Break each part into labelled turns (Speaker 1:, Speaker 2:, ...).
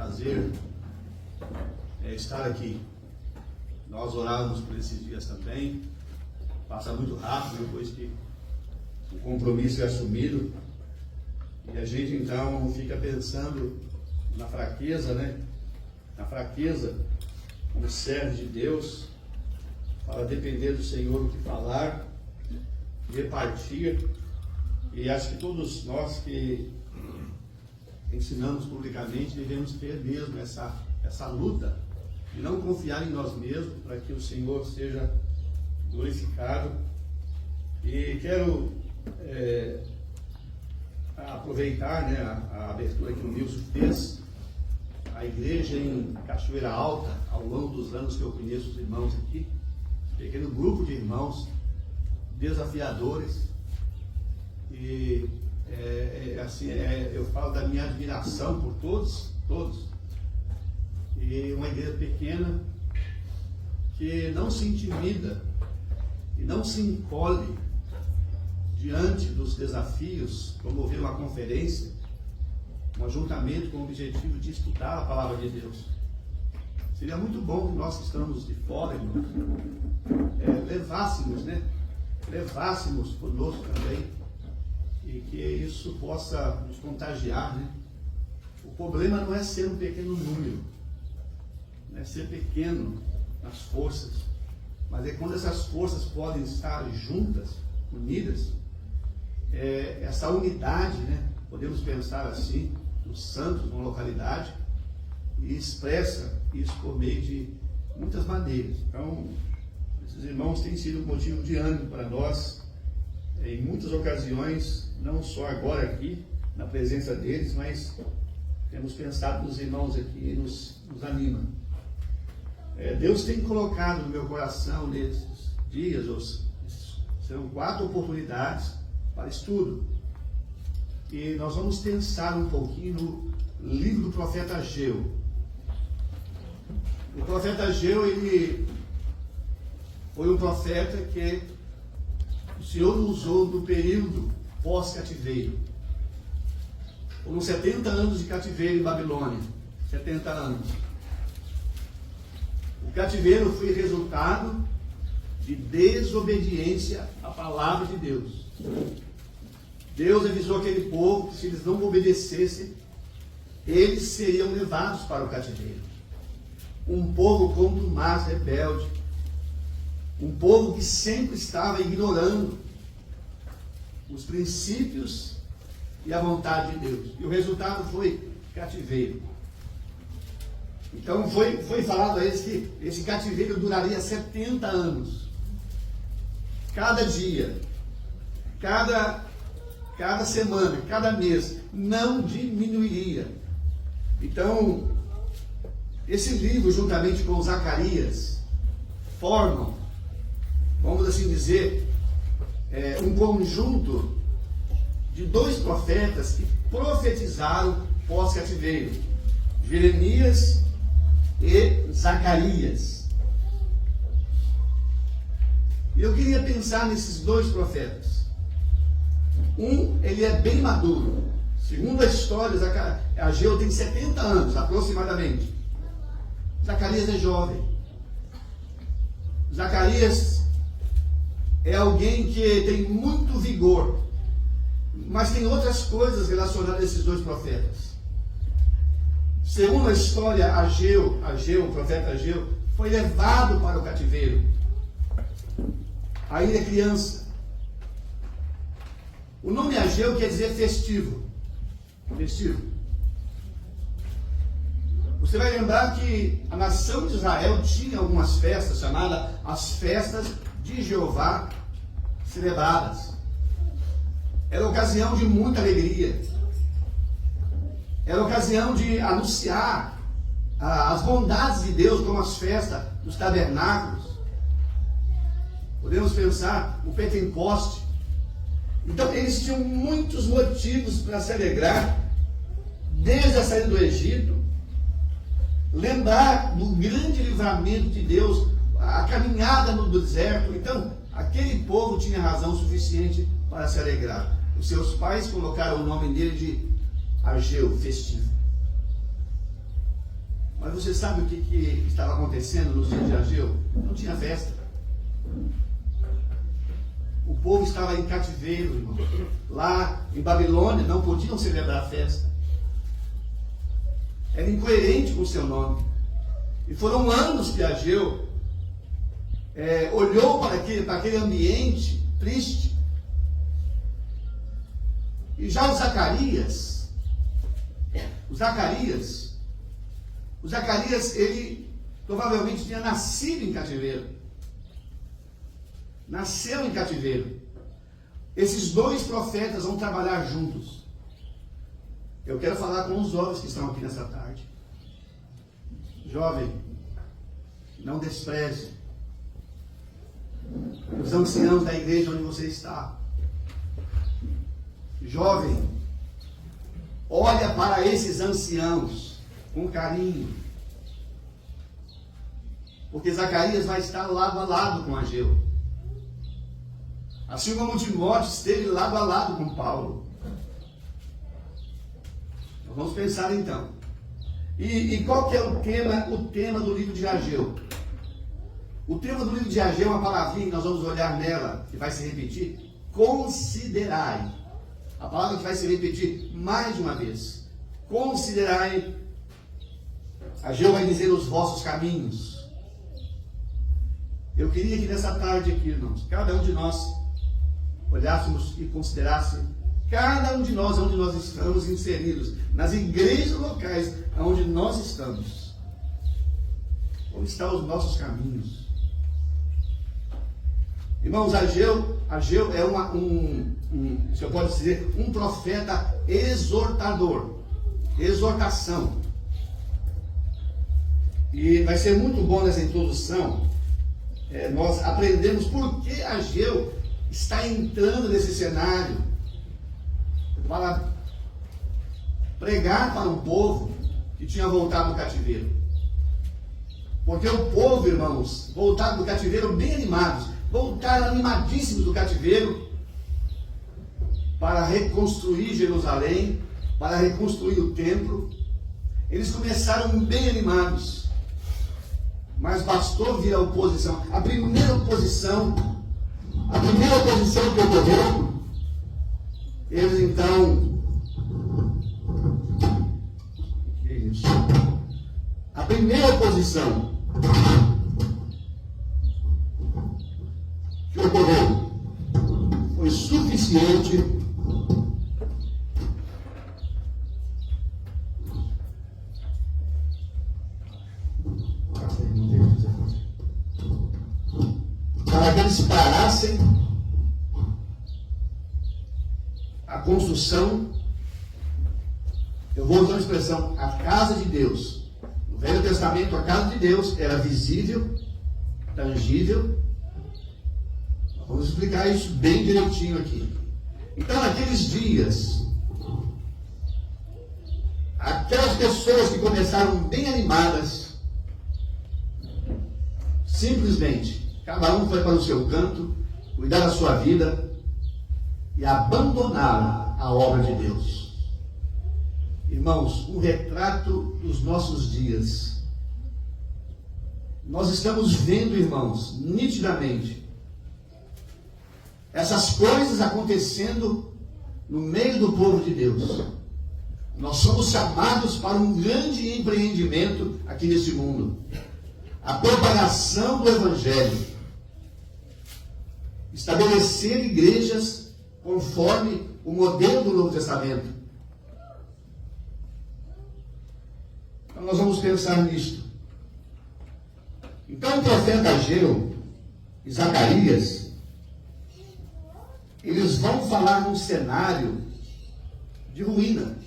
Speaker 1: prazer estar aqui. Nós orávamos por esses dias também. Passa muito rápido depois que o compromisso é assumido. E a gente então fica pensando na fraqueza, né? Na fraqueza, como servo de Deus, para depender do Senhor o que falar, repartir. E acho que todos nós que ensinamos publicamente devemos ter mesmo essa luta de não confiar em nós mesmos, para que o Senhor seja glorificado. E quero aproveitar, né, a abertura que o Nilson fez. A igreja em Cachoeira Alta, ao longo dos anos que eu conheço os irmãos aqui, pequeno grupo de irmãos desafiadores, e eu falo da minha admiração por todos, e uma igreja pequena que não se intimida e não se encolhe diante dos desafios. Promover uma conferência, um ajuntamento com o objetivo de estudar a palavra de Deus. Seria muito bom que nós que estamos de fora, irmãos, levássemos conosco também, e que isso possa nos contagiar, né? O problema não é ser um pequeno número, não é ser pequeno nas forças, mas é quando essas forças podem estar juntas, unidas, essa unidade, né? Podemos pensar assim, os santos numa localidade, e expressa isso por meio de muitas maneiras. Então, esses irmãos têm sido um motivo de ânimo para nós, em muitas ocasiões, não só agora aqui, na presença deles, mas temos pensado nos irmãos aqui e nos anima. Deus tem colocado no meu coração nesses dias, serão 4 oportunidades para estudo. E nós vamos pensar um pouquinho no livro do profeta Ageu. O profeta Ageu, ele foi um profeta que o Senhor usou no período pós-cativeiro. Foram 70 anos de cativeiro em Babilônia. 70 anos. O cativeiro foi resultado de desobediência à palavra de Deus. Deus avisou aquele povo que se eles não obedecessem, eles seriam levados para o cativeiro. Um povo contumaz, rebelde. Um povo que sempre estava ignorando os princípios e a vontade de Deus. E o resultado foi cativeiro. Então foi falado a eles que esse cativeiro duraria 70 anos. Cada dia, cada semana, cada mês, não diminuiria. Então, esse livro, juntamente com Zacarias, formam, vamos assim dizer, um conjunto de 2 profetas que profetizaram pós-cativeiro: Jeremias e Zacarias. E eu queria pensar nesses 2 profetas. Ele é bem maduro. Segundo a história, Ageu tem 70 anos, aproximadamente. Zacarias é jovem. Zacarias é alguém que tem muito vigor, mas tem outras coisas relacionadas a esses 2 profetas. Segundo a história, Ageu, o profeta Ageu, foi levado para o cativeiro. Ainda é criança. O nome Ageu quer dizer festivo. Festivo. Você vai lembrar que a nação de Israel tinha algumas festas chamadas as festas de Jeová celebradas. Era ocasião de muita alegria. Era ocasião de anunciar as bondades de Deus, como as festas dos tabernáculos. Podemos pensar no Pentecoste. Então eles tinham muitos motivos para se alegrar, desde a saída do Egito, lembrar do grande livramento de Deus, a caminhada no deserto. Então aquele povo tinha razão suficiente para se alegrar. Os seus pais colocaram o nome dele de Ageu, festivo. Mas você sabe o que estava acontecendo nos dias de Ageu? Não tinha festa. O povo estava em cativeiro, irmão. Lá em Babilônia não podiam celebrar a festa. Era incoerente com o seu nome. E foram anos que Ageu olhou para aquele ambiente triste. E já o Zacarias, ele provavelmente tinha nascido em cativeiro. Nasceu em cativeiro. Esses dois profetas vão trabalhar juntos. Eu quero falar com os jovens que estão aqui nessa tarde. Jovem, não despreze os anciãos da igreja onde você está. Jovem, olha para esses anciãos com carinho. Porque Zacarias vai estar lado a lado com Ageu. Assim como Timóteo esteve lado a lado com Paulo. Então, vamos pensar então. E qual que é o tema do livro de Ageu? O tema do livro de Ageu é uma palavrinha que nós vamos olhar nela, que vai se repetir. Considerai. A palavra que vai se repetir mais de uma vez. Considerai. Ageu vai dizer os vossos caminhos. Eu queria que nessa tarde aqui, irmãos, cada um de nós olhássemos e considerássemos cada um de nós onde nós estamos inseridos, nas igrejas locais onde nós estamos. Onde estão os nossos caminhos? Irmãos, Ageu é se eu posso dizer, um profeta exortador. Exortação. E vai ser muito bom nessa introdução nós aprendemos por que Ageu está entrando nesse cenário para pregar para um povo que tinha voltado do cativeiro. Porque o povo, irmãos, voltado do cativeiro bem animados, voltaram animadíssimos do cativeiro para reconstruir Jerusalém, para reconstruir o templo. Eles começaram bem animados, mas bastou vir a oposição. A primeira oposição que ocorreu, eles então... Que é isso? A primeira oposição que ocorreu foi suficiente para que eles parassem a construção. Eu vou usar a expressão, a casa de Deus. No Velho Testamento, a casa de Deus era visível, tangível. Vamos explicar isso bem direitinho aqui. Então, naqueles dias, aquelas pessoas que começaram bem animadas, simplesmente, cada um foi para o seu canto, cuidar da sua vida e abandonaram a obra de Deus. Irmãos, um retrato dos nossos dias. Nós estamos vendo, irmãos, nitidamente, essas coisas acontecendo no meio do povo de Deus. Nós somos chamados para um grande empreendimento aqui nesse mundo. A propagação do Evangelho. Estabelecer igrejas conforme o modelo do Novo Testamento. Então nós vamos pensar nisto. Então o profeta Ageu e Zacarias, eles vão falar num cenário de ruína.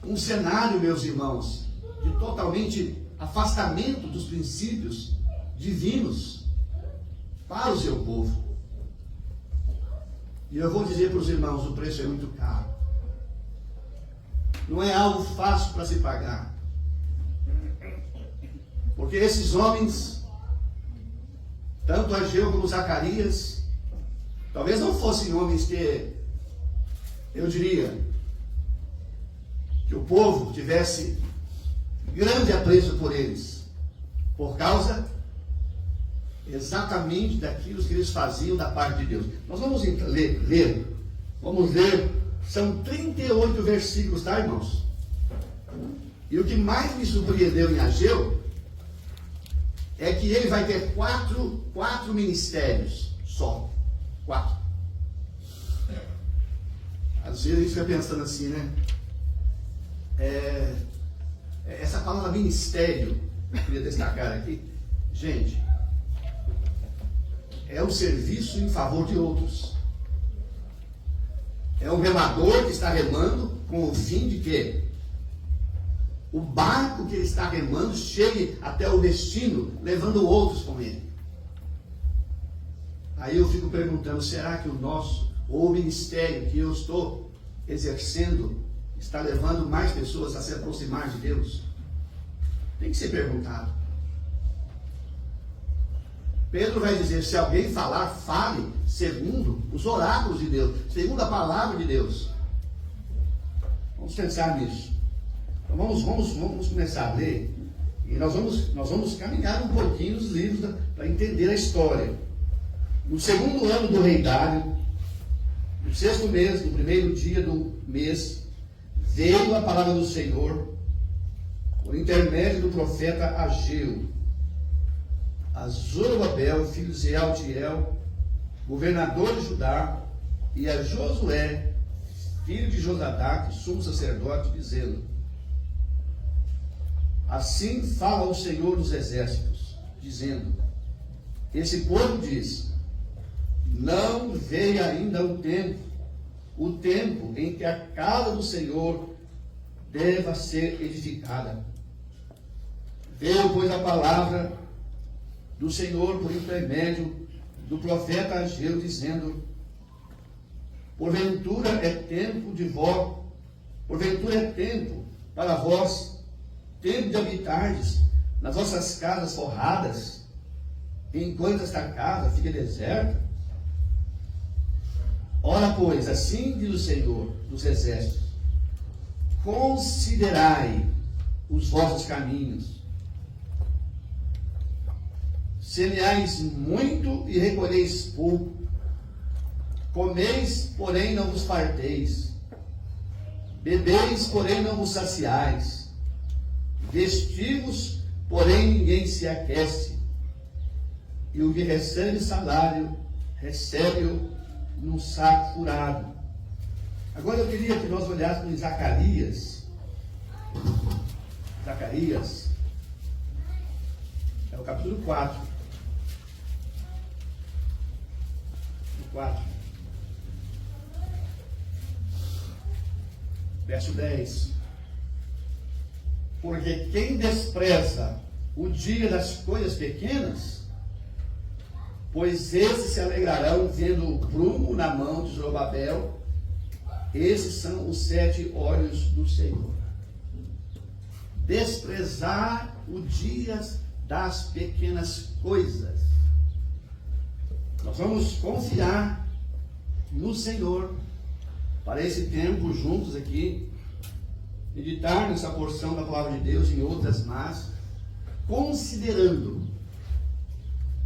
Speaker 1: Um cenário, meus irmãos, de totalmente afastamento dos princípios divinos para o seu povo. E eu vou dizer para os irmãos, o preço é muito caro. Não é algo fácil para se pagar. Porque esses homens, tanto Ageu como Zacarias, talvez não fossem homens que, eu diria, que o povo tivesse grande apreço por eles, por causa exatamente daquilo que eles faziam da parte de Deus. Nós vamos vamos ler, são 38 versículos, tá, irmãos? E o que mais me surpreendeu em Ageu é que ele vai ter quatro ministérios só. 4. Às vezes a gente fica pensando assim, né? Essa palavra ministério, eu queria destacar aqui, gente, é um serviço em favor de outros. É um remador que está remando com o fim de quê? O barco que ele está remando chegue até o destino, levando outros com ele. Aí eu fico perguntando, será que o ministério que eu estou exercendo está levando mais pessoas a se aproximar de Deus? Tem que ser perguntado. Pedro vai dizer, se alguém falar, fale segundo os oráculos de Deus, segundo a palavra de Deus. Vamos pensar nisso. Então vamos começar a ler, e nós vamos caminhar um pouquinho nos livros para entender a história. No segundo ano do rei Dário, no 6º mês, no primeiro dia do mês, veio a palavra do Senhor, por intermédio do profeta Ageu, a Zorobabel, filho de Sealtiel, governador de Judá, e a Josué, filho de Josadaque, sumo sacerdote, dizendo: assim fala o Senhor dos exércitos, dizendo: esse povo diz, não veio ainda o tempo em que a casa do Senhor deva ser edificada. Veio, pois, a palavra do Senhor por intermédio do profeta Ageu, dizendo: porventura é tempo para vós, tempo de habitardes nas vossas casas forradas, enquanto esta casa fica deserta? Ora, pois, assim diz o Senhor dos exércitos: considerai os vossos caminhos. Semeais muito e recolheis pouco. Comeis, porém não vos farteis. Bebeis, porém não vos saciais. Vestivos, porém ninguém se aquece. E o que recebe salário, recebe-o num saco furado. Agora eu queria que nós olhássemos em Zacarias. Zacarias é o capítulo 4. 4. Verso 10. Porque quem despreza o dia das coisas pequenas, pois esses se alegrarão vendo o prumo na mão de Zorobabel. Esses são os 7 olhos do Senhor. Desprezar o dia das pequenas coisas. Nós vamos confiar no Senhor para esse tempo juntos aqui, meditar nessa porção da palavra de Deus, em outras mais, considerando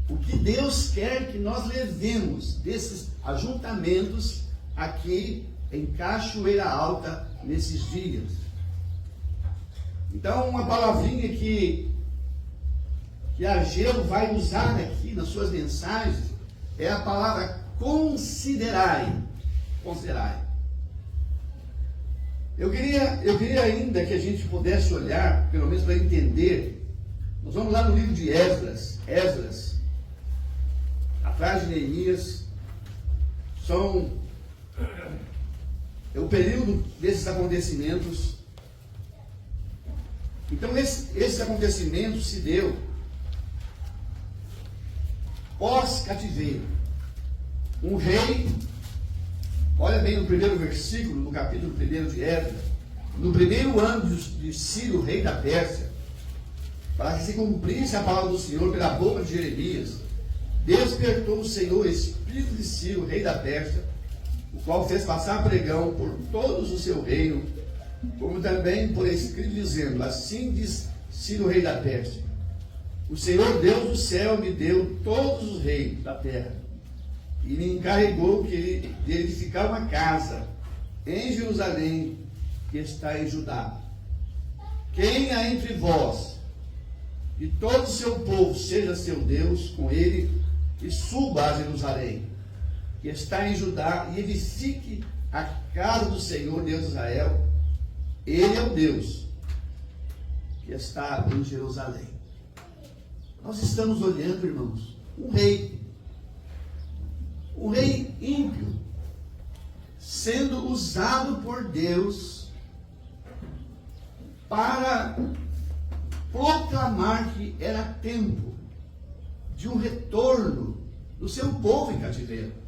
Speaker 1: o que Deus quer que nós levemos desses ajuntamentos aqui em Cachoeira Alta nesses dias. Então, uma palavrinha que Ageu vai usar aqui nas suas mensagens é a palavra considerai. Considerai. Eu queria ainda que a gente pudesse olhar, pelo menos para entender. Nós vamos lá no livro de Esdras, atrás de Neemias. É o período desses acontecimentos. Então, esses acontecimentos se deu pós-cativeiro. Um rei, olha bem no primeiro versículo, no capítulo 1 de Esdras, no primeiro ano de Ciro, rei da Pérsia, para que se cumprisse a palavra do Senhor pela boca de Jeremias, despertou o Senhor o espírito de Ciro, rei da Pérsia, o qual fez passar pregão por todos o seu reino, como também por escrito, dizendo: assim diz Ciro, rei da Pérsia: o Senhor Deus do céu me deu todos os reis da terra e me encarregou de edificar uma casa em Jerusalém, que está em Judá. Quem há entre vós e todo o seu povo seja seu Deus com ele, e suba a Jerusalém, que está em Judá, e edifique a casa do Senhor Deus de Israel. Ele é o Deus que está em Jerusalém. Nós estamos olhando, irmãos, um rei ímpio, sendo usado por Deus para proclamar que era tempo de um retorno do seu povo em cativeiro.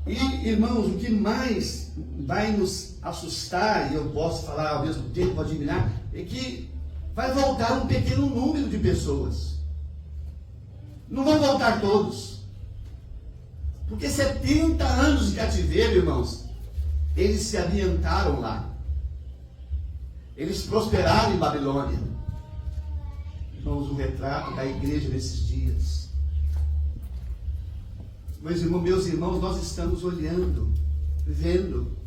Speaker 1: E, irmãos, o que mais vai nos assustar, e eu posso falar ao mesmo tempo, admirar, é que vai voltar um pequeno número de pessoas. Não vão voltar todos. Porque 70 anos de cativeiro, irmãos, eles se ambientaram lá. Eles prosperaram em Babilônia. Irmãos, o retrato da igreja nesses dias. Mas, meus irmãos, nós estamos olhando, vendo.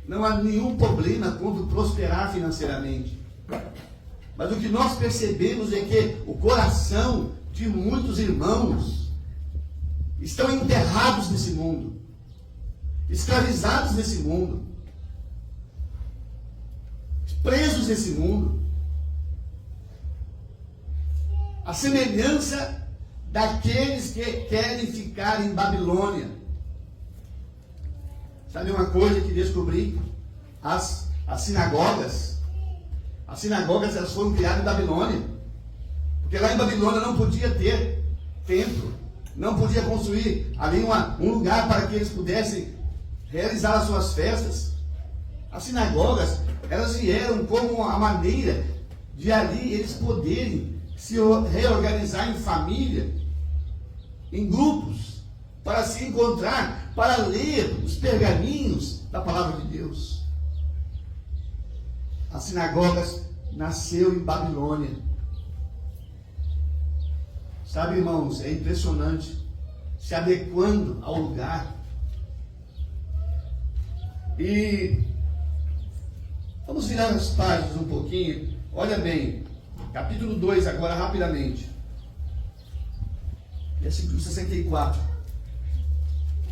Speaker 1: Não há nenhum problema quando prosperar financeiramente. Mas o que nós percebemos é que o coração de muitos irmãos estão enterrados nesse mundo, escravizados nesse mundo, presos nesse mundo. A semelhança daqueles que querem ficar em Babilônia. Sabe uma coisa que descobri? As sinagogas. As sinagogas, elas foram criadas em Babilônia. Porque lá em Babilônia não podia ter templo. Não podia construir ali um lugar para que eles pudessem realizar as suas festas. As sinagogas, elas vieram como a maneira de ali eles poderem se reorganizar em família, em grupos, para se encontrar, para ler os pergaminhos da palavra de Deus. As sinagogas nasceu em Babilônia. Sabe, irmãos, é impressionante, se adequando ao lugar. E vamos virar as páginas um pouquinho. Olha bem, capítulo 2 agora, rapidamente. Versículo 64.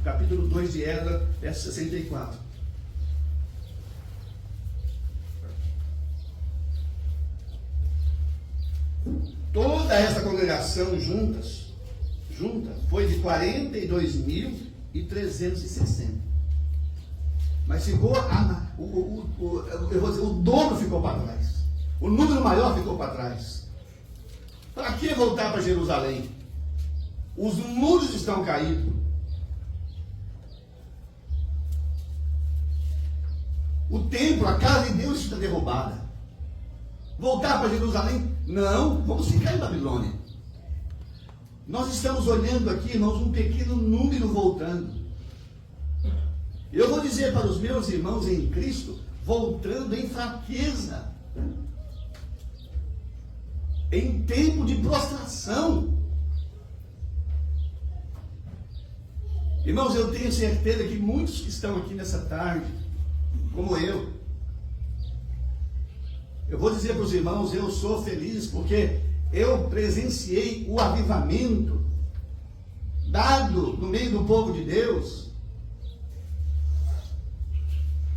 Speaker 1: Capítulo 2 de Esdras, verso 64. Toda essa congregação junta, foi de 42.360. Mas ficou, eu vou dizer, o dobro ficou para trás. O número maior ficou para trás. Para que voltar para Jerusalém? Os muros estão caídos. O templo, a casa de Deus está derrubada. Voltar para Jerusalém? Não, vamos ficar em Babilônia. Nós estamos olhando aqui, irmãos, um pequeno número voltando. Eu vou dizer para os meus irmãos em Cristo, voltando em fraqueza, em tempo de prostração. Irmãos, eu tenho certeza que muitos que estão aqui nessa tarde, como eu vou dizer para os irmãos, eu sou feliz porque eu presenciei o avivamento dado no meio do povo de Deus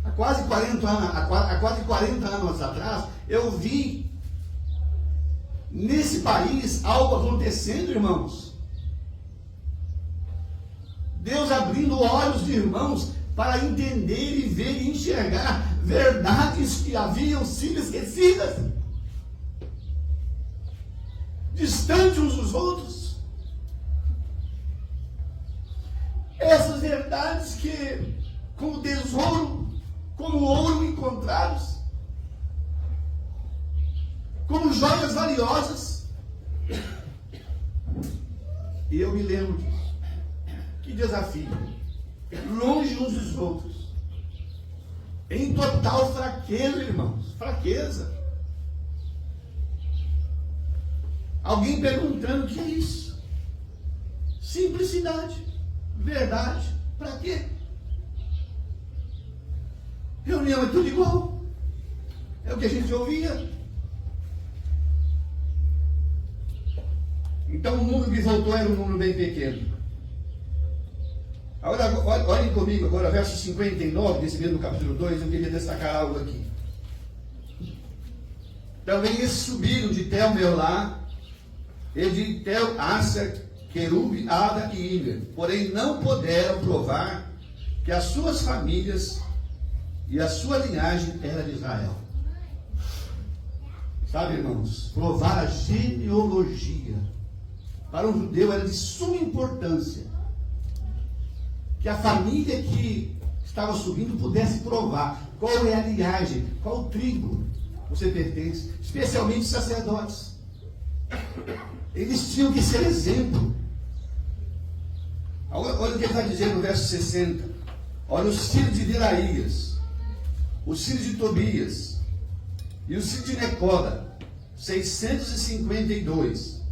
Speaker 1: há quase 40 anos atrás. Eu vi nesse país algo acontecendo, irmãos. Deus abrindo olhos de irmãos para entender e ver e enxergar verdades que haviam sido esquecidas, distante uns dos outros. Essas verdades que, como tesouro, como ouro encontrados, como joias valiosas. E eu me lembro disso. Que desafio. Longe uns dos outros. Em total fraqueza, irmãos. Fraqueza. Alguém perguntando o que é isso? Simplicidade. Verdade. Para quê? Reunião é tudo igual. É o que a gente ouvia. Então o número que voltou era um número bem pequeno. Agora, olhem comigo agora, verso 59 desse mesmo capítulo 2, eu queria destacar algo aqui. Também eles subiram de Tel Meolá, e de Tel Asa, Querube, Ada e Imer, porém não puderam provar que as suas famílias e a sua linhagem era de Israel. Sabe, irmãos, provar a genealogia para um judeu era de suma importância. Que a família que estava subindo pudesse provar qual é a linhagem, qual tribo você pertence, especialmente os sacerdotes. Eles tinham que ser exemplo. Olha o que ele vai dizer no verso 60. Olha os filhos de Delaías, os filhos de Tobias e os filhos de Necoda, 652.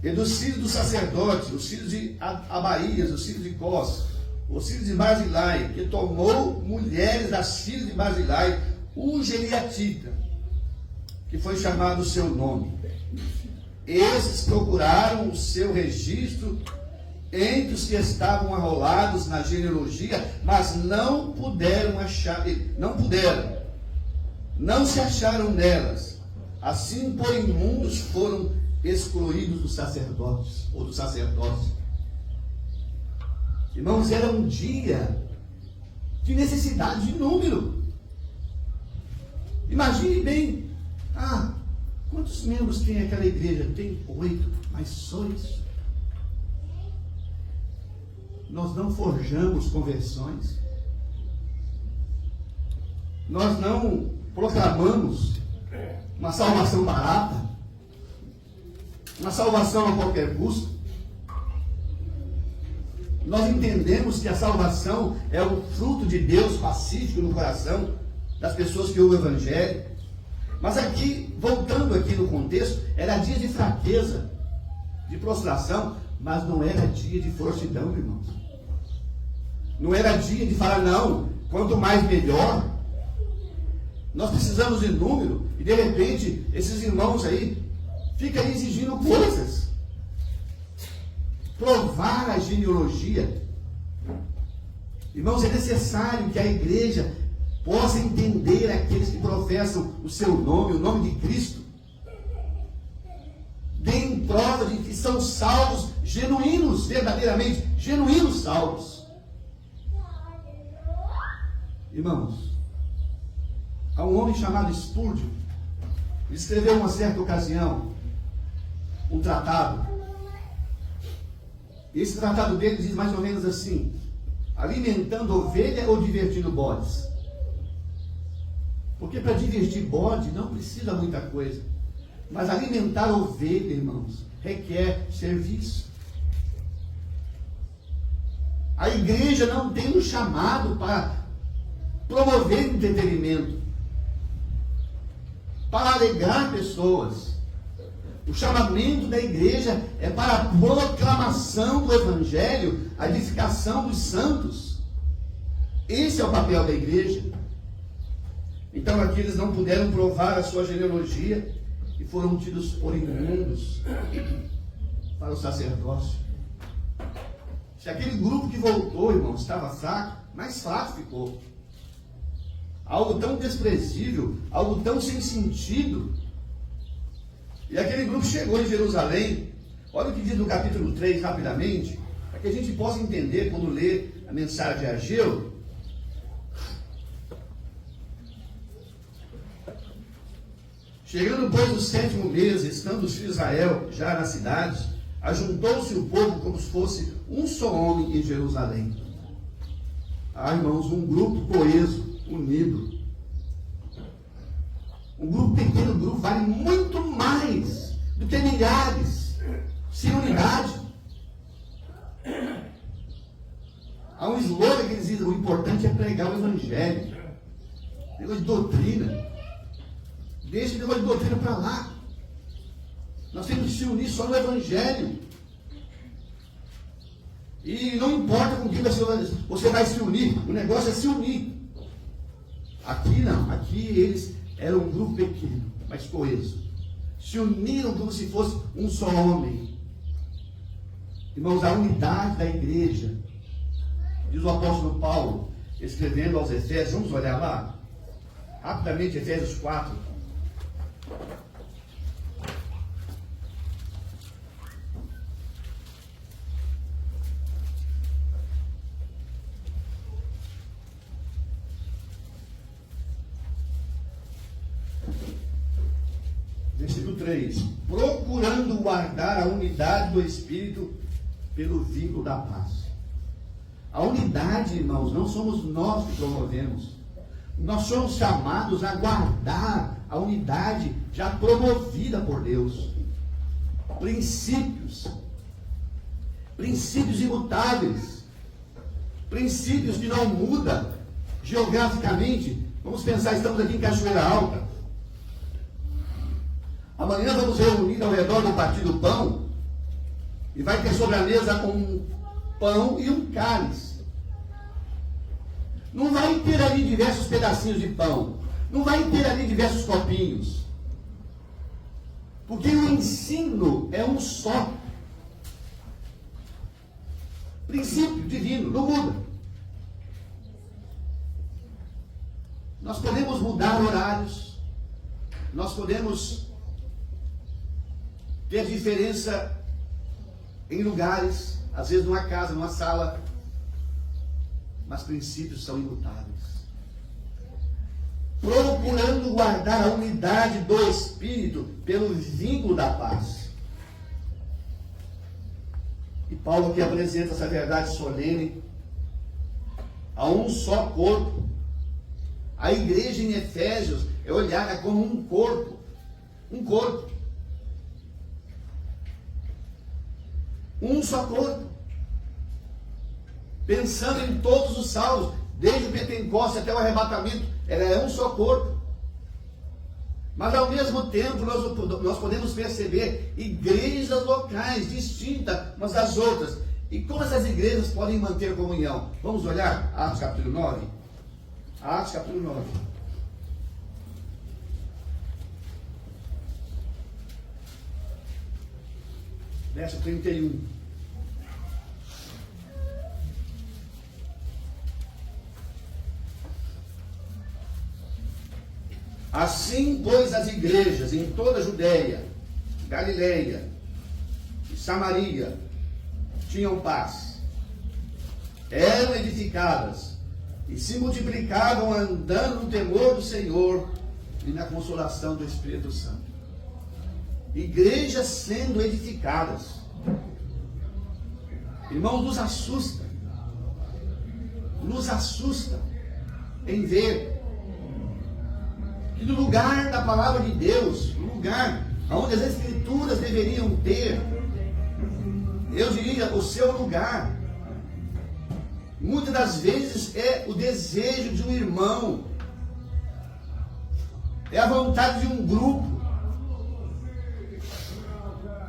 Speaker 1: E dos filhos do sacerdote, os filhos de Abaías, os filhos de Cós, os filhos de Barzilai, que tomou mulheres das filhas de Barzilai, o Geliatita, que foi chamado o seu nome. Esses procuraram o seu registro entre os que estavam arrolados na genealogia, mas não puderam achar, não se acharam nelas. Assim, por imundos, foram excluídos dos sacerdotes, ou do sacerdócio. Irmãos, era um dia de necessidade de número. Imagine bem, quantos membros tem aquela igreja? Tem 8, mas só isso. Nós não forjamos conversões. Nós não proclamamos uma salvação barata, uma salvação a qualquer custo. Nós entendemos que a salvação é o fruto de Deus pacífico no coração das pessoas que ouvem o Evangelho. Mas aqui, voltando aqui no contexto, era dia de fraqueza, de prostração, mas não era dia de fortidão, irmãos. Não era dia de falar, não, quanto mais melhor. Nós precisamos de número, e de repente, esses irmãos aí ficam exigindo coisas. Provar a genealogia. Irmãos, é necessário que a igreja possa entender aqueles que professam o seu nome, o nome de Cristo. Deem prova de que são salvos genuínos, verdadeiramente, genuínos salvos. Irmãos, há um homem chamado Spurgeon, ele escreveu uma certa ocasião um tratado. E esse tratado dele diz mais ou menos assim: alimentando ovelha ou divertindo bodes? Porque para divertir bode não precisa muita coisa. Mas alimentar ovelha, irmãos, requer serviço. A igreja não tem um chamado para promover entretenimento, para alegrar pessoas. O chamamento da igreja é para a proclamação do Evangelho, a edificação dos santos. Esse é o papel da igreja. Então aqui eles não puderam provar a sua genealogia e foram tidos por imundos para o sacerdócio. Se aquele grupo que voltou, irmão, estava fraco, mais fraco ficou. Algo tão desprezível, algo tão sem sentido. E aquele grupo chegou em Jerusalém. Olha o que diz no capítulo 3, rapidamente, para que a gente possa entender quando lê a mensagem de Ageu. Chegando, pois, no 7º mês, estando os filhos de Israel já na cidade, ajuntou-se o povo como se fosse um só homem em Jerusalém. Irmãos, um grupo coeso, unido. Um grupo pequeno, grupo vale muito mais do que milhares, sem unidade. Há um slogan que eles dizem: o importante é pregar o Evangelho. Negócio de doutrina. Deixa o negócio de doutrina para lá. Nós temos que se unir só no Evangelho. E não importa com quem você vai se unir, o negócio é se unir. Aqui não, aqui eles eram um grupo pequeno, mas coeso. Se uniram como se fosse um só homem. Irmãos, a unidade da igreja, diz o apóstolo Paulo, escrevendo aos Efésios, vamos olhar lá, rapidamente, Efésios 4. Versículo 3: procurando guardar a unidade do Espírito pelo vínculo da paz. A unidade, irmãos, não somos nós que promovemos. Nós somos chamados a guardar a unidade já promovida por Deus. Princípios imutáveis, princípios que não mudam geograficamente. Vamos pensar, estamos aqui em Cachoeira Alta. Amanhã vamos reunir ao redor do Partir do Pão e vai ter sobre a mesa um pão e um cálice. Não vai ter ali diversos pedacinhos de pão. Não vai ter ali diversos copinhos. Porque o ensino é um só. Princípio divino, não muda. Nós podemos mudar horários. Nós podemos ter diferença em lugares, às vezes numa casa, numa sala, mas princípios são imutáveis. Procurando guardar a unidade do Espírito pelo vínculo da paz. E Paulo aqui apresenta essa verdade solene a um só corpo. A igreja em Efésios é olhada como um corpo. Um corpo. Um só corpo. Pensando em todos os salvos, desde o Pentecostes até o arrebatamento, ela é um só corpo. Mas ao mesmo tempo nós podemos perceber igrejas locais distintas umas das outras. E como essas igrejas podem manter comunhão? Vamos olhar Atos capítulo 9? Atos capítulo 9. Verso 31. Assim, pois, as igrejas em toda a Judéia, Galileia e Samaria tinham paz, eram edificadas e se multiplicavam andando no temor do Senhor e na consolação do Espírito Santo. Igrejas sendo edificadas. Irmãos, nos assusta em ver que no lugar da palavra de Deus, no lugar onde as Escrituras deveriam ter, eu diria, o seu lugar, muitas das vezes é o desejo de um irmão, é a vontade de um grupo.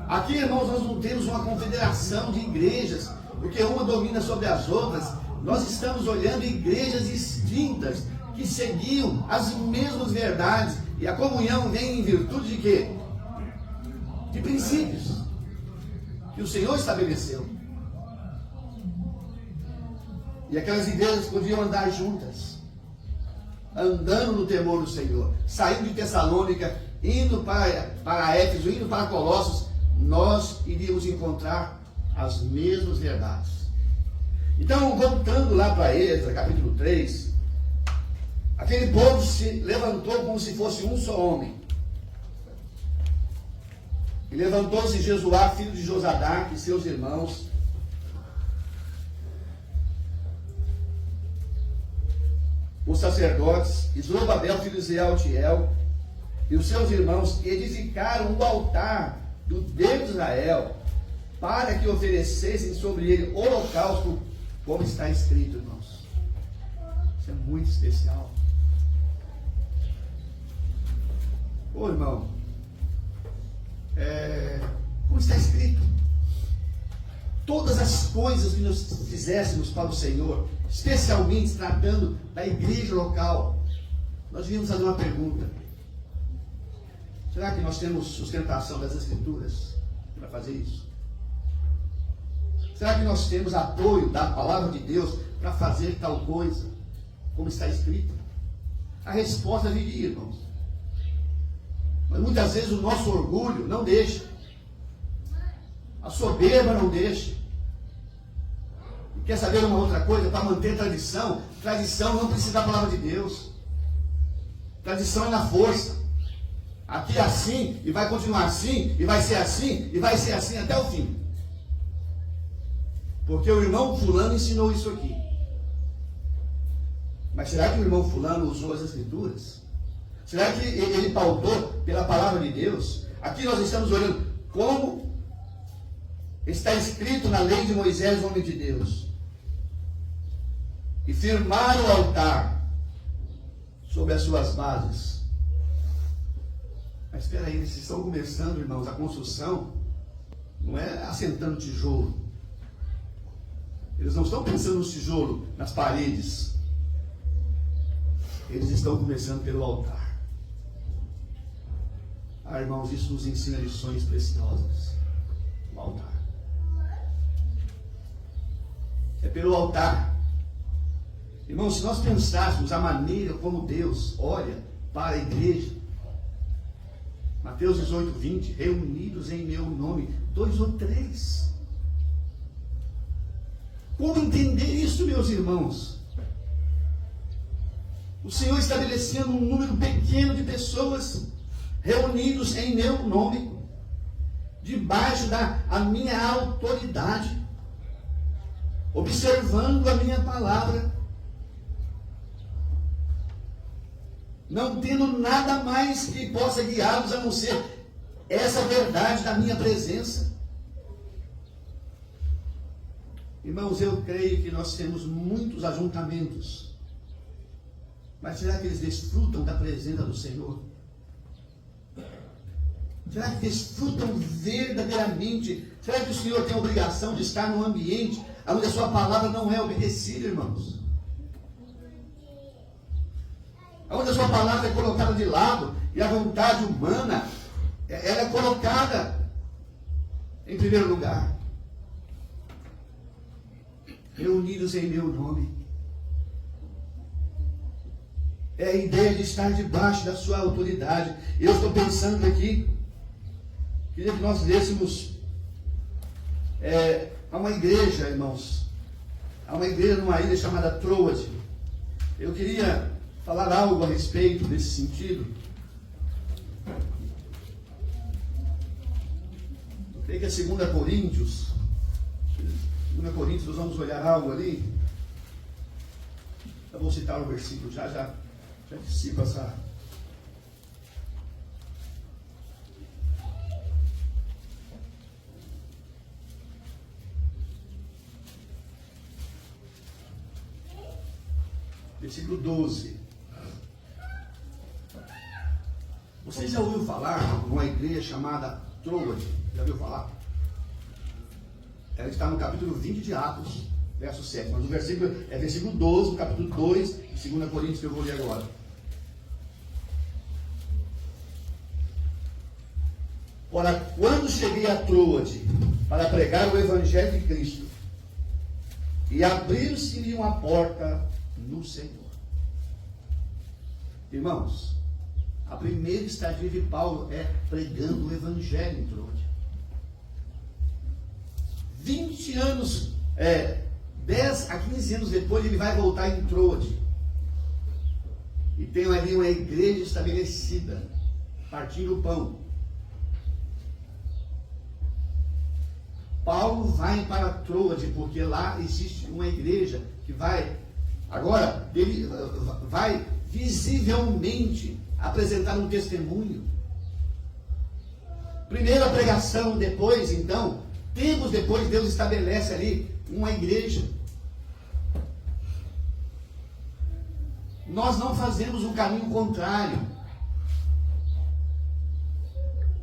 Speaker 1: Aqui, irmãos, nós não temos uma confederação de igrejas, porque uma domina sobre as outras. Nós estamos olhando igrejas distintas, que seguiam as mesmas verdades. E a comunhão vem em virtude de quê? De princípios que o Senhor estabeleceu. E aquelas igrejas podiam andar juntas, andando no temor do Senhor. Saindo de Tessalônica, indo para Éfeso, indo para Colossos, nós iríamos encontrar as mesmas verdades. Então, voltando lá para Esdras, capítulo 3, aquele povo se levantou como se fosse um só homem. E levantou-se Jesuá, filho de Josadaque, e seus irmãos. Os sacerdotes, e Zorobabel, filho de Sealtiel, e os seus irmãos edificaram o altar do Deus de Israel, para que oferecessem sobre ele holocausto, como está escrito, irmãos. Isso é muito especial. Ô irmão, como está escrito, todas as coisas que nós fizéssemos para o Senhor, especialmente tratando da igreja local, nós devíamos fazer uma pergunta: será que nós temos sustentação das Escrituras para fazer isso? Será que nós temos apoio da palavra de Deus para fazer tal coisa, como está escrito? A resposta viria, irmãos. Mas muitas vezes o nosso orgulho não deixa. A soberba não deixa. E quer saber uma outra coisa? Para manter tradição, tradição não precisa da palavra de Deus. Tradição é na força. Aqui é assim, e vai continuar assim, e vai ser assim, e vai ser assim até o fim. Porque o irmão fulano ensinou isso aqui. Mas será que o irmão fulano usou as Escrituras? Será que ele pautou pela palavra de Deus? Aqui nós estamos olhando como está escrito na lei de Moisés, o homem de Deus. E firmar o altar sobre as suas bases. Mas espera aí, eles estão começando, irmãos, a construção, não é assentando tijolo. Eles não estão pensando no tijolo, nas paredes. Eles estão começando pelo altar. Ah, irmãos, isso nos ensina lições preciosas. O altar. É pelo altar. Irmãos, se nós pensássemos a maneira como Deus olha para a igreja, Mateus 18, 20, reunidos em meu nome, 2 ou 3. Como entender isso, meus irmãos? O Senhor estabelecendo um número pequeno de pessoas reunidos em meu nome, debaixo da minha autoridade, observando a minha palavra, não tendo nada mais que possa guiá-los a não ser essa verdade da minha presença. Irmãos, eu creio que nós temos muitos ajuntamentos, mas será que eles desfrutam da presença do Senhor? Será que desfrutam verdadeiramente? Será que o Senhor tem a obrigação de estar num ambiente onde a sua palavra não é obedecida, irmãos? Onde a sua palavra é colocada de lado e a vontade humana, ela é colocada em primeiro lugar. Reunidos em meu nome. É a ideia de estar debaixo da sua autoridade. Eu estou pensando aqui, queria que nós lêssemos há uma igreja, irmãos, há uma igreja numa ilha chamada Troade. Eu queria falar algo a respeito desse sentido. Eu creio que é 2 Coríntios. 2 Coríntios, nós vamos olhar algo ali. Eu vou citar o versículo, já antecipo essa. Versículo 12. Você já ouviu falar de uma igreja chamada Troade? Já ouviu falar? Ela está no capítulo 20 de Atos, verso 7. Mas o versículo é versículo 12, do capítulo 2, de 2 Coríntios, que eu vou ler agora. Ora, quando cheguei a Troade para pregar o Evangelho de Cristo, e abriu-se-lhe uma porta no Senhor. Irmãos, a primeira estadia de Paulo é pregando o Evangelho em Troade. 20 anos, 10 a 15 anos depois, ele vai voltar em Troade. E tem ali uma igreja estabelecida, partindo o pão. Paulo vai para Troade, porque lá existe uma igreja que vai, agora, ele vai visivelmente apresentar um testemunho. Primeiro a pregação, depois, então, tempos depois, Deus estabelece ali uma igreja. Nós não fazemos um caminho contrário.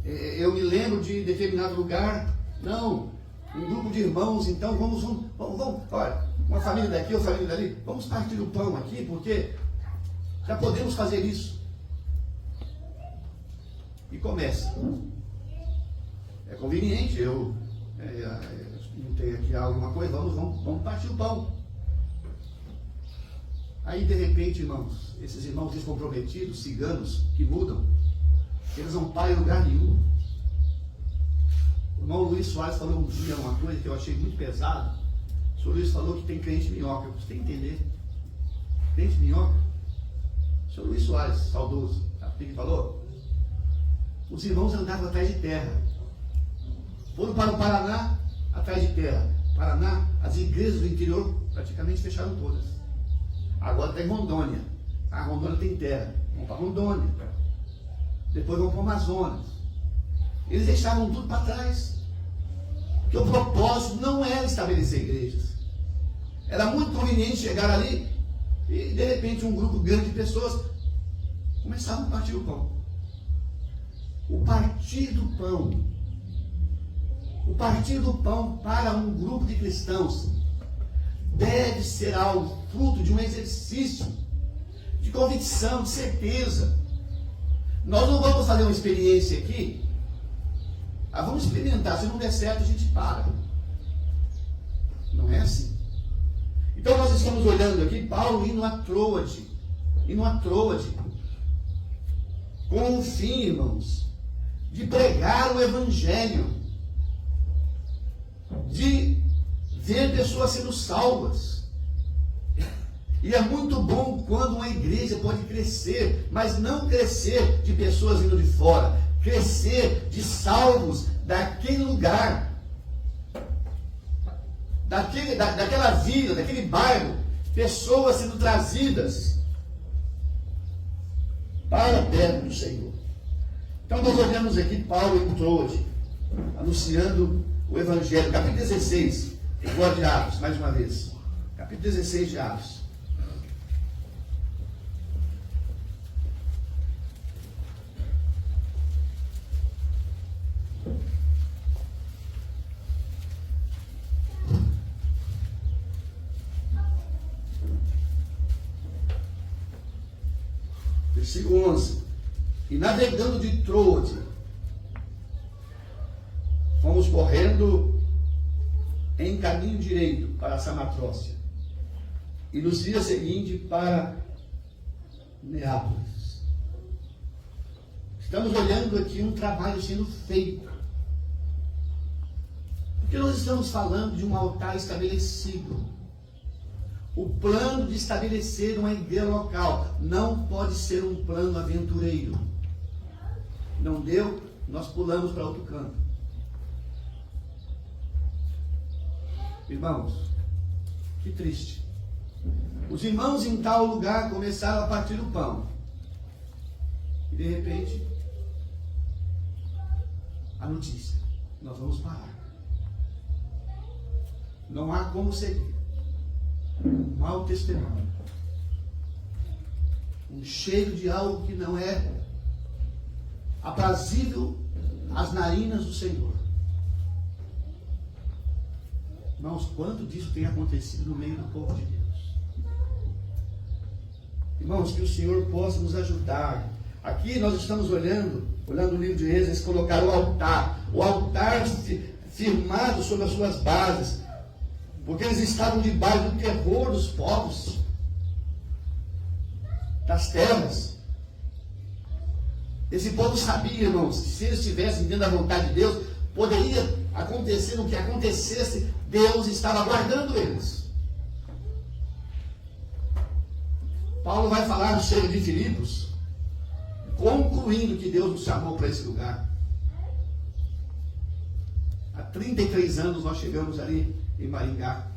Speaker 1: eu me lembro de determinado lugar. Não, um grupo de irmãos, então vamos, olha, uma família daqui, uma família dali, vamos partir o pão aqui, porque já podemos fazer isso. E começa. É conveniente, eu não tenho aqui alguma coisa, vamos partir o pão. Aí de repente, irmãos, esses irmãos descomprometidos, ciganos, que mudam, eles não param em lugar nenhum. O irmão Luiz Soares falou um dia uma coisa que eu achei muito pesada. O senhor Luiz falou que tem crente minhoca. Você tem que entender. Crente minhoca. O senhor Luiz Soares, saudoso, sabe o que ele falou? Os irmãos andavam atrás de terra. Foram para o Paraná, atrás de terra. Paraná, as igrejas do interior praticamente fecharam todas. Agora está em Rondônia. A Rondônia tem terra. Vão para Rondônia. Depois vão para o Amazonas. Eles deixavam tudo para trás. Porque o propósito não era estabelecer igrejas. Era muito conveniente chegar ali e de repente um grupo grande de pessoas começavam a partir o pão. O partir do pão. O partir do pão para um grupo de cristãos deve ser algo fruto de um exercício de convicção, de certeza. Nós não vamos fazer uma experiência aqui. Vamos experimentar. Se não der certo, a gente para. Não é assim. Então nós estamos olhando aqui Paulo indo a Troade. Com o fim, irmãos, de pregar o Evangelho, de ver pessoas sendo salvas. E é muito bom quando uma igreja pode crescer, mas não crescer de pessoas vindo de fora, crescer de salvos daquele lugar, daquela vila, daquele bairro, pessoas sendo trazidas para perto do Senhor. Então nós olhamos aqui Paulo em Troade, anunciando o Evangelho, capítulo 16, agora de Atos, mais uma vez, capítulo 16 de Atos. Versículo 11. E navegando de Troade, fomos correndo em caminho direito para Samatrócia, e nos dias seguintes para Neápolis. Estamos olhando aqui um trabalho sendo feito, porque nós estamos falando de um altar estabelecido. O plano de estabelecer uma igreja local não pode ser um plano aventureiro. Não deu, nós pulamos para outro canto. Irmãos, que triste. Os irmãos em tal lugar começaram a partir o pão. E de repente, a notícia: nós vamos parar. Não há como seguir. Um mau testemunho. Um cheiro de algo que não é aprazível às narinas do Senhor. Irmãos, quanto disso tem acontecido no meio do povo de Deus? Irmãos, que o Senhor possa nos ajudar. Aqui nós estamos olhando o livro de Êxodo, eles colocaram o altar firmado sobre as suas bases, porque eles estavam debaixo do terror dos povos, das terras. Esse povo sabia, irmãos, que se eles estivessem dentro da vontade de Deus, poderia acontecer o que acontecesse, Deus estava guardando eles. Paulo vai falar no cheiro de Filipos, concluindo que Deus nos chamou para esse lugar. Há 33 anos nós chegamos ali em Maringá.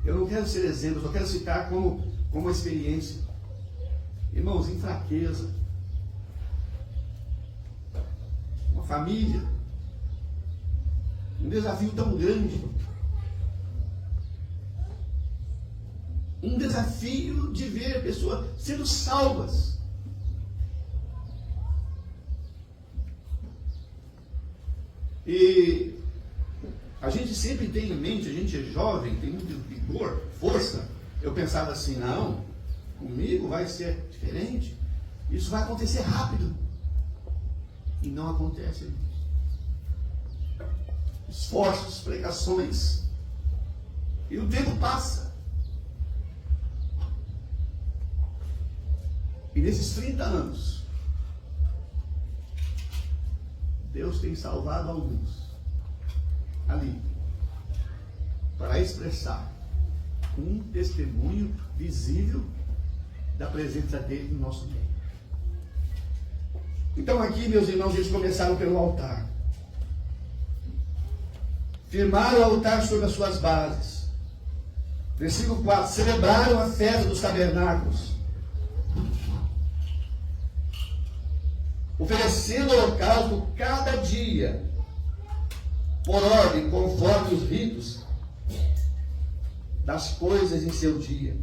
Speaker 1: Eu não quero ser exemplo, eu só quero citar como uma experiência. Irmãos, em fraqueza, uma família, um desafio tão grande, um desafio de ver pessoas sendo salvas. E a gente sempre tem em mente, a gente é jovem, tem muito vigor, força. Eu pensava assim, não, comigo vai ser diferente. Isso vai acontecer rápido. E não acontece. Esforços, pregações. E o tempo passa. E nesses 30 anos, Deus tem salvado alguns ali para expressar um testemunho visível da presença dele no nosso meio. Então aqui, meus irmãos, eles começaram pelo altar. Firmaram o altar sobre as suas bases. Versículo 4. Celebraram a festa dos tabernáculos, oferecendo holocausto cada dia, por ordem, conforme os ritos das coisas em seu dia.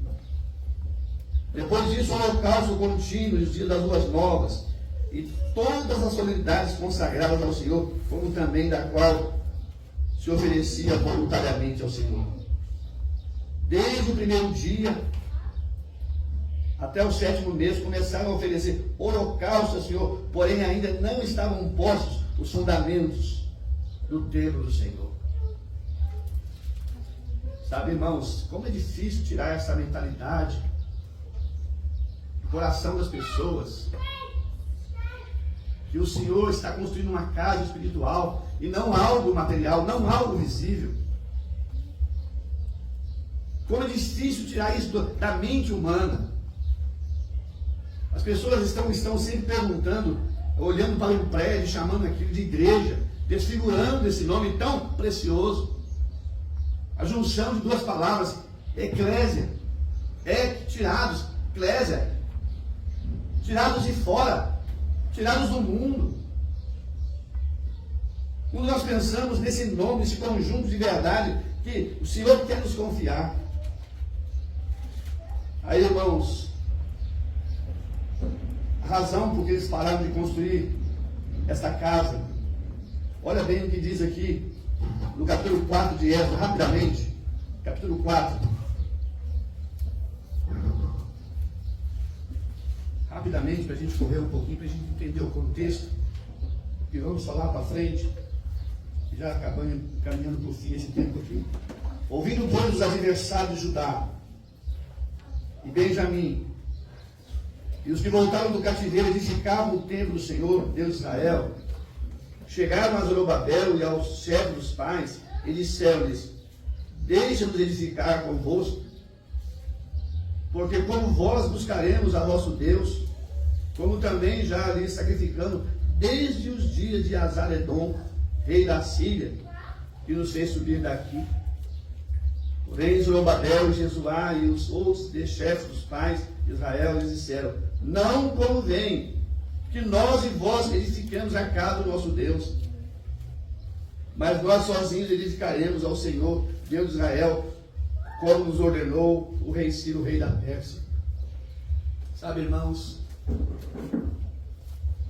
Speaker 1: Depois disso, o holocausto contínuo, os dias das luas novas, e todas as solenidades consagradas ao Senhor, como também da qual se oferecia voluntariamente ao Senhor. Desde o primeiro dia até o 7º mês, começaram a oferecer holocausto ao Senhor, porém ainda não estavam postos os fundamentos do templo do Senhor. Sabe, irmãos, como é difícil tirar essa mentalidade do coração das pessoas, que o Senhor está construindo uma casa espiritual e não algo material, não algo visível. Como é difícil tirar isso da mente humana. As pessoas estão sempre perguntando, olhando para um prédio, chamando aquilo de igreja, desfigurando esse nome tão precioso. A junção de duas palavras, eclésia, tirados, eclésia, tirados de fora, tirados do mundo. Quando nós pensamos nesse nome, nesse conjunto de verdade que o Senhor quer nos confiar. Aí, irmãos, a razão por que eles pararam de construir esta casa, olha bem o que diz aqui no capítulo 4 de Esdras, rapidamente. Capítulo 4. Rapidamente, para a gente correr um pouquinho, para a gente entender o contexto. E vamos falar para frente. Já acabando caminhando para o fim esse tempo aqui. Ouvindo, pois, os adversários de Judá e Benjamim, e os que voltaram do cativeiro edificavam o templo do Senhor, Deus de Israel, chegaram a Zorobabel e aos chefes dos pais e disseram-lhes: deixa-nos edificar convosco, porque como vós buscaremos a vosso Deus, como também já lhes sacrificando desde os dias de Azaredom, rei da Síria, que nos fez subir daqui. Porém, Zorobabel e Jesuá e os outros chefes dos pais de Israel lhes disseram: não convém que nós e vós edifiquemos a casa do nosso Deus, mas nós sozinhos edificaremos ao Senhor, Deus de Israel, como nos ordenou o rei Ciro, rei da Pérsia. Sabe, irmãos,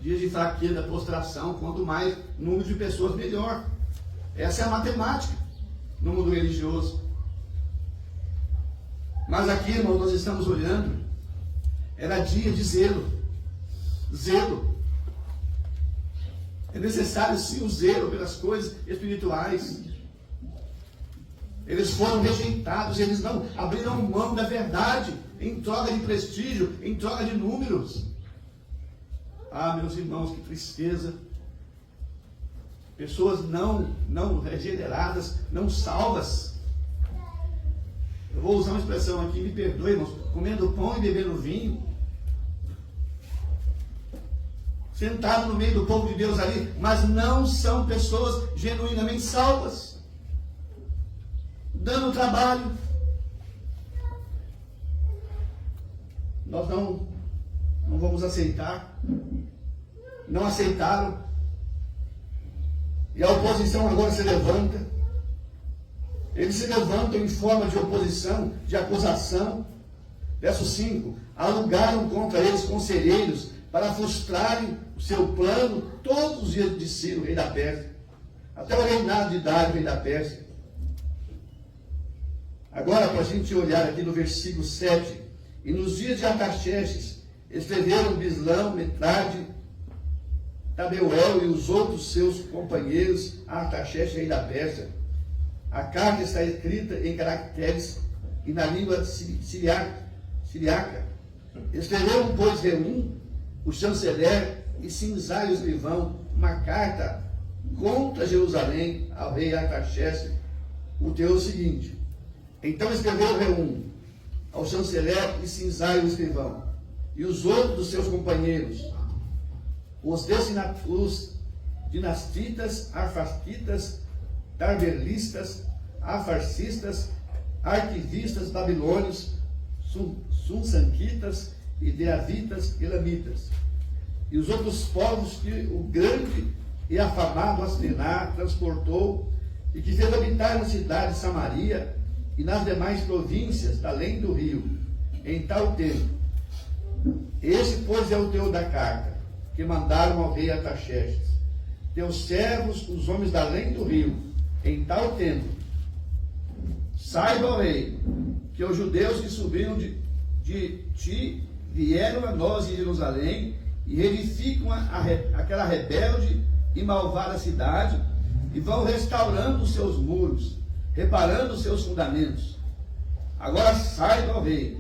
Speaker 1: dias de fraqueza, prostração, quanto mais número de pessoas, melhor. Essa é a matemática no mundo religioso. Mas aqui, irmãos, nós estamos olhando, era dia de zelo. Zelo. É necessário sim o zelo pelas coisas espirituais. Eles foram rejeitados, eles não abriram mão da verdade em troca de prestígio, em troca de números. Ah, meus irmãos, que tristeza. Pessoas não regeneradas, não salvas. Eu vou usar uma expressão aqui, me perdoe, irmãos, comendo pão e bebendo vinho, sentado no meio do povo de Deus ali, mas não são pessoas genuinamente salvas, dando trabalho. Nós não vamos aceitar, não aceitaram, e a oposição agora se levanta. Eles se levantam em forma de oposição, de acusação. Verso 5. Alugaram contra eles conselheiros para frustrarem o seu plano todos os dias de Ciro, rei da Pérsia. até o reinado de Dário, rei da Pérsia. Agora, para a gente olhar aqui no versículo 7, e nos dias de Artaxerxes, escreveram Bislão, Metrade, Tabeuel e os outros seus companheiros a Artaxerxes, rei da Pérsia. A carta está escrita em caracteres e na língua siriaca. Escreveram, pois, Reum, o chanceler, e Sinzai, o escrivão, uma carta contra Jerusalém ao rei Artaxerxes, o teor seguinte. Então escreveu Reum ao chanceler e Sinzai, o escrivão, e os outros dos seus companheiros, os dinastitas, arfastitas, tarberlistas, afarcistas, arquivistas, babilônios, sunsanquitas, ideavitas, elamitas, e os outros povos que o grande e afamado Aspenar transportou e que fez habitar na cidade de Samaria e nas demais províncias da além do rio, em tal tempo. Esse, pois, é o teor da carta que mandaram ao rei Artaxerxes. Teus servos, os homens da além do rio, em tal tempo. Saiba, ó rei, que os judeus que subiram de ti vieram a nós em Jerusalém e reedificam aquela rebelde e malvada cidade e vão restaurando os seus muros, reparando os seus fundamentos. Agora saiba, ó rei,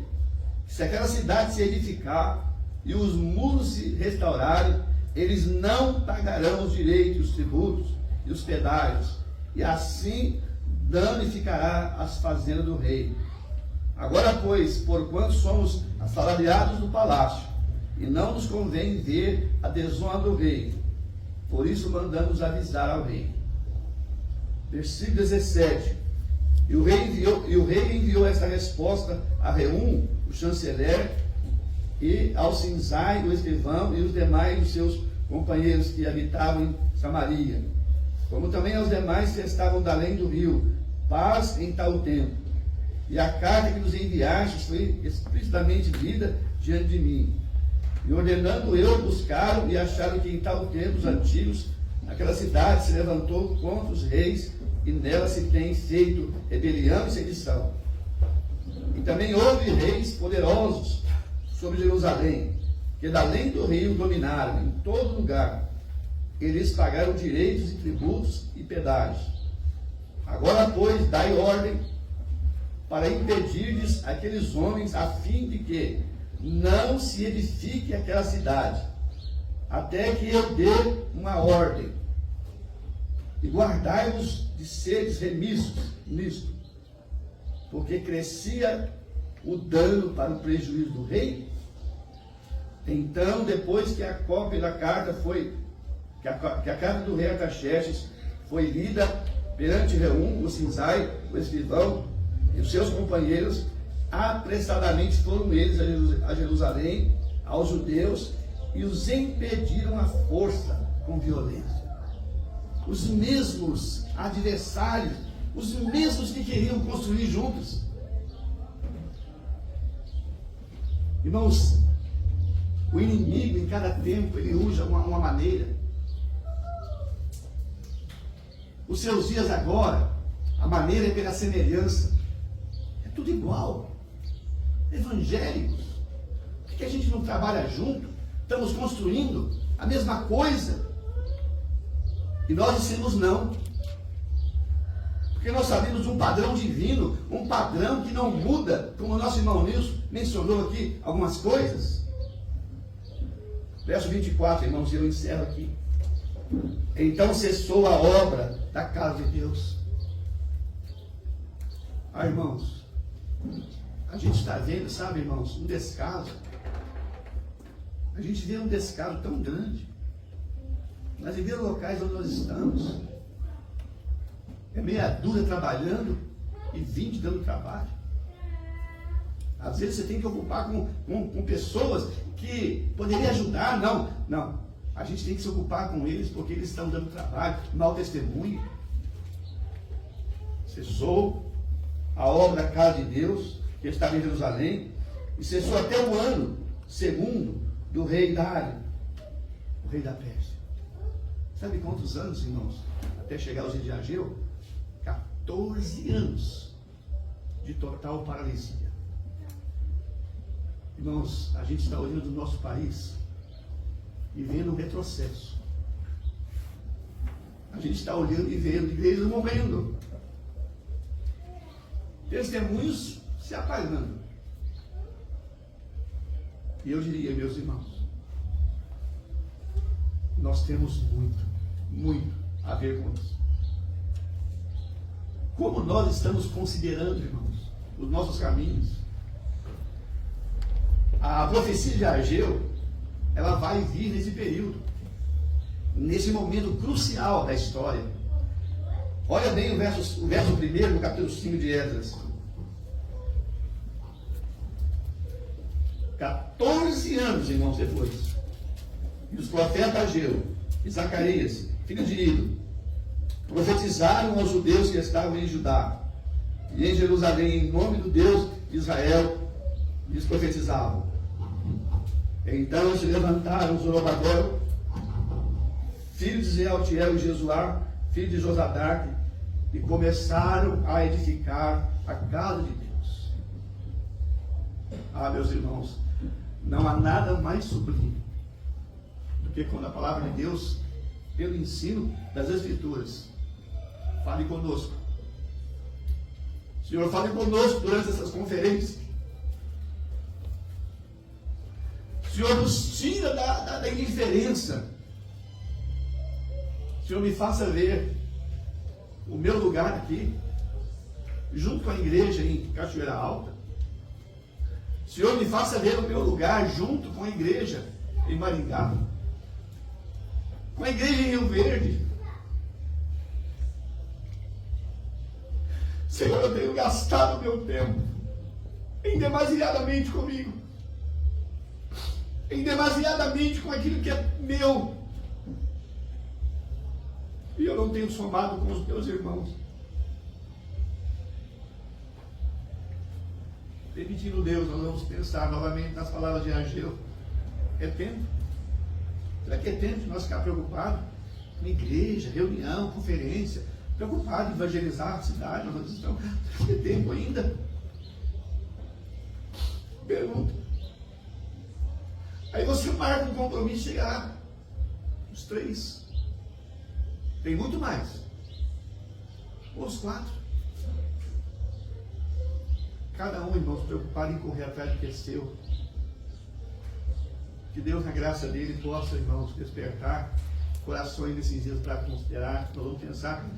Speaker 1: que se aquela cidade se edificar e os muros se restaurarem, eles não pagarão os direitos, os tributos e os pedágios, e assim danificará as fazendas do rei. Agora, pois, porquanto somos assalariados do palácio, e não nos convém ver a desonra do rei, por isso mandamos avisar ao rei. Versículo 17. E o rei enviou esta resposta a Reum, o chanceler, e ao Sinzai, o escrivão, e os demais dos seus companheiros que habitavam em Samaria, como também aos demais que estavam da além do rio, paz em tal tempo. E a carta que nos enviastes foi explicitamente lida diante de mim. E ordenando eu, buscaram e acharam que em tal tempo os antigos, aquela cidade se levantou contra os reis, e nela se tem feito rebelião e sedição. E também houve reis poderosos sobre Jerusalém, que da além do rio dominaram em todo lugar. Eles pagaram direitos e tributos e pedágios. Agora, pois, dai ordem para impedir-lhes aqueles homens, a fim de que não se edifique aquela cidade, até que eu dê uma ordem. E guardai-vos de seres remissos nisto, porque crescia o dano para o prejuízo do rei. Então, depois que a cópia da carta que a carta do rei Artaxerxes foi lida perante Reum, o Sinzai, o escrivão, e os seus companheiros, apressadamente foram eles a Jerusalém, aos judeus, e os impediram à força com violência. Os mesmos adversários, os mesmos que queriam construir juntos. Irmãos, o inimigo em cada tempo ele usa uma maneira. Os seus dias agora, a maneira é pela semelhança. É tudo igual. Evangélicos. Por que a gente não trabalha junto? Estamos construindo a mesma coisa. E nós dissemos não. Porque nós sabemos um padrão divino, um padrão que não muda, como o nosso irmão Nilson mencionou aqui algumas coisas. Verso 24, irmãos, eu encerro aqui. Então cessou a obra da casa de Deus. Irmãos, a gente está vendo, sabe, irmãos, um descaso. A gente vê um descaso tão grande. Nós vivemos locais onde nós estamos. É meia dúzia trabalhando e 20 dando trabalho. Às vezes você tem que ocupar com pessoas que poderiam ajudar. Não. A gente tem que se ocupar com eles porque eles estão dando trabalho, mau testemunho. Cessou a obra da casa de Deus, que estava em Jerusalém, e cessou até o ano segundo do rei Dário, o rei da Pérsia. Sabe quantos anos, irmãos? até chegar aos dias de Ageu, 14 anos de total paralisia. Irmãos, a gente está olhando o nosso país e vendo um retrocesso. A gente está olhando e vendo igrejas morrendo, testemunhos se apagando. E eu diria, meus irmãos, nós temos muito a ver com isso. Como nós estamos considerando, irmãos, os nossos caminhos? A profecia de Ageu, ela vai vir nesse período, nesse momento crucial da história. Olha bem o verso 1 do capítulo 5 de Esdras. 14 anos, irmãos, depois. E os profetas Ageu e Zacarias, filho de Ido, profetizaram aos judeus que estavam em Judá e em Jerusalém, em nome do Deus de Israel, lhes profetizavam. Então se levantaram Zorobabel, filho de Sealtiel, e Jesuá, filho de Josadaque, e começaram a edificar a casa de Deus. Ah, meus irmãos, não há nada mais sublime do que quando a palavra de Deus, pelo ensino das Escrituras, fale conosco. Senhor, fale conosco durante essas conferências. Senhor, nos tira da indiferença. Senhor, me faça ver o meu lugar aqui, junto com a igreja em Cachoeira Alta. Senhor, me faça ver o meu lugar junto com a igreja em Maringá, com a igreja em Rio Verde. Senhor, eu tenho gastado o meu tempo demasiadamente comigo, demasiadamente com aquilo que é meu, e eu não tenho somado com os meus irmãos. Permitindo Deus, nós vamos pensar novamente nas palavras de Ageu. É tempo? Será que é tempo de nós ficar preocupados com igreja, reunião, conferência, preocupados em evangelizar a cidade? Nós estamos, será que é tempo ainda? Pergunta. Aí você marca um compromisso, chega lá, os 3. Tem muito mais. Ou os 4. Cada um, irmãos, preocupado em correr atrás do que é seu. Que Deus, na graça dele, possa, irmãos, despertar corações nesses dias para considerar. Nós vamos pensar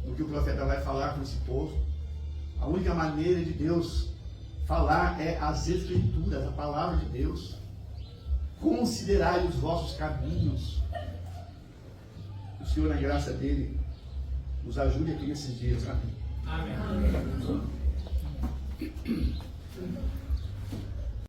Speaker 1: no que o profeta vai falar com esse povo. A única maneira de Deus falar é as Escrituras, a palavra de Deus. Considerai os vossos caminhos. O Senhor, na graça dele, nos ajude aqui nesses dias. Amém.
Speaker 2: Amém.